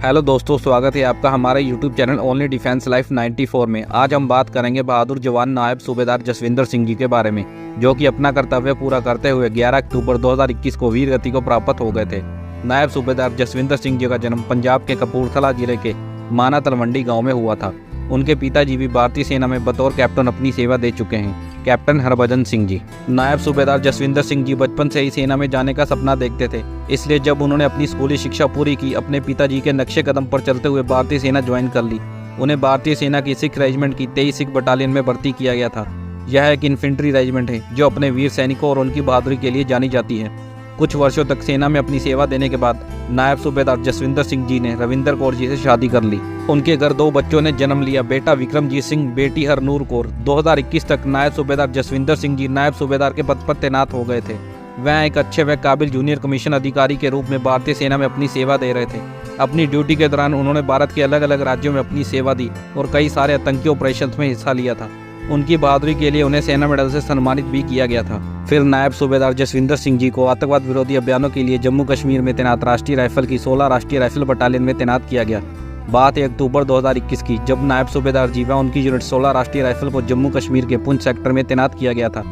Hello दोस्तों, स्वागत है आपका हमारे YouTube channel only defence life 94 में। आज हम बात करेंगे बहादुर जवान नायब सूबेदार जसविंदर सिंह जी के बारे में, जो कि अपना कर्तव्य पूरा करते हुए 11 अक्टूबर 2021 को वीर गति को प्राप्त हो गए थे। नायब सूबेदार जसविंदर सिंह जी का जन्म पंजाब के कपूरथला जिले के माना तलवंडी गाँव में हुआ था। उनके पिताजी भी भारतीय सेना में बतौर कैप्टन अपनी सेवा दे चुके हैं, कैप्टन हरभजन सिंह जी। नायब सूबेदार जसविंदर सिंह जी बचपन से ही सेना में जाने का सपना देखते थे, इसलिए जब उन्होंने अपनी स्कूली शिक्षा पूरी की, अपने पिताजी के नक्शे कदम पर चलते हुए भारतीय सेना ज्वाइन कर ली। उन्हें भारतीय सेना की सिख रेजिमेंट की 23 सिख बटालियन में भर्ती किया गया था। यह एक इन्फेंट्री रेजिमेंट है जो अपने वीर सैनिकों और उनकी बहादुरी के लिए जानी जाती है। कुछ वर्षों तक सेना में अपनी सेवा देने के बाद नायब सूबेदार जसविंदर सिंह जी ने रविंदर कौर जी से शादी कर ली। उनके घर 2 बच्चों ने जन्म लिया, बेटा विक्रमजीत सिंह, बेटी हरनूर कौर। 2021 तक नायब सूबेदार जसविंदर सिंह जी नायब सूबेदार के पद पर तैनात हो गए थे। वह एक अच्छे व काबिल जूनियर कमीशन अधिकारी के रूप में भारतीय सेना में अपनी सेवा दे रहे थे। अपनी ड्यूटी के दौरान उन्होंने भारत के अलग अलग राज्यों में अपनी सेवा दी और कई सारे आतंकी ऑपरेशन में हिस्सा लिया था। उनकी बहादुरी के लिए उन्हें सेना मेडल से सम्मानित भी किया गया था। फिर नायब सूबेदार जसविंदर सिंह जी को आतंकवाद विरोधी अभियानों के लिए जम्मू कश्मीर में तैनात राष्ट्रीय राइफल की 16 राष्ट्रीय राइफल बटालियन में तैनात किया गया। बात 1 अक्टूबर 2021 की, जब नायब सूबेदार जी व उनकी यूनिट 16 राष्ट्रीय राइफल को जम्मू कश्मीर के पुंछ सेक्टर में तैनात किया गया था।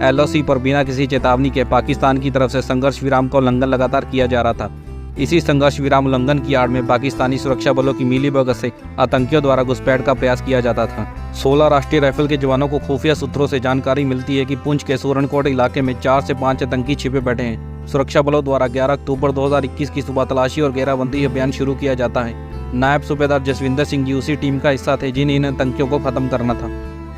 LOC पर बिना किसी चेतावनी के पाकिस्तान की तरफ से संघर्ष विराम का उल्लंघन लगातार किया जा रहा था। इसी संघर्ष विराम उल्लंघन की आड़ में पाकिस्तानी सुरक्षा बलों की मिलीभगत से आतंकियों द्वारा घुसपैठ का प्रयास किया जाता था। 16 राष्ट्रीय राइफल के जवानों को खुफिया सूत्रों से जानकारी मिलती है कि पुंछ के सूरनकोट इलाके में 4 से 5 आतंकी छिपे बैठे हैं। सुरक्षा बलों द्वारा 11 अक्टूबर 2021 की सुबह तलाशी और घेराबंदी अभियान शुरू किया जाता है। नायब सूबेदार जसविंदर सिंह जी उसी टीम का हिस्सा थे जिन्हें इन आतंकियों को खत्म करना था।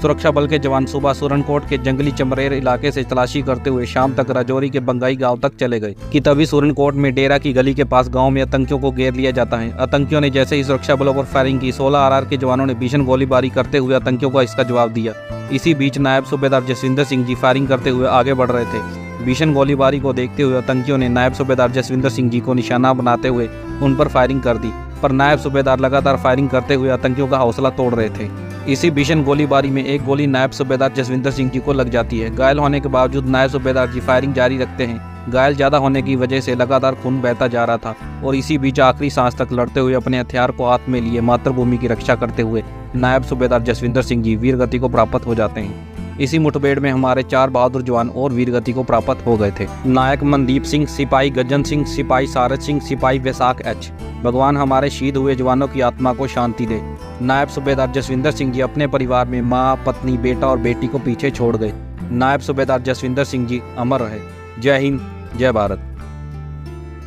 सुरक्षा बल के जवान सुबह सूरनकोट के जंगली चमरेर इलाके से तलाशी करते हुए शाम तक राजौरी के बंगाई गांव तक चले गए कि तभी सूरनकोट में डेरा की गली के पास गांव में आतंकियों को घेर लिया जाता है। आतंकियों ने जैसे ही सुरक्षा बलों पर फायरिंग की, 16 RR के जवानों ने भीषण गोलीबारी करते हुए आतंकियों को इसका जवाब दिया। इसी बीच नायब सूबेदार जसविंदर सिंह जी फायरिंग करते हुए आगे बढ़ रहे थे। भीषण गोलीबारी को देखते हुए आतंकियों ने नायब सूबेदार जसविंदर सिंह जी को निशाना बनाते हुए उन पर फायरिंग कर दी, पर नायब सूबेदार लगातार फायरिंग करते हुए आतंकियों का हौसला तोड़ रहे थे। इसी भीषण गोलीबारी में एक गोली नायब सूबेदार जसविंदर सिंह जी को लग जाती है। घायल होने के बावजूद नायब सूबेदार जी फायरिंग जारी रखते हैं। घायल ज्यादा होने की वजह से लगातार खून बहता जा रहा था और इसी बीच आखिरी सांस तक लड़ते हुए अपने हथियार को हाथ में लिए मातृभूमि की रक्षा करते हुए नायब सूबेदार जसविंदर सिंह जी वीर गति को प्राप्त हो जाते हैं। इसी मुठभेड़ में हमारे 4 बहादुर जवान और वीर गति को प्राप्त हो गए थे। नायक मनदीप सिंह, सिपाही गजन सिंह, सिपाही सारद सिंह, सिपाही वैसाख H। भगवान हमारे शहीद हुए जवानों की आत्मा को शांति दे। नायब सूबेदार जसविंदर सिंह जी अपने परिवार में माँ, पत्नी, बेटा और बेटी को पीछे छोड़ गए। नायब सूबेदार जसविंदर सिंह जी अमर रहे। जय हिंद, जय भारत।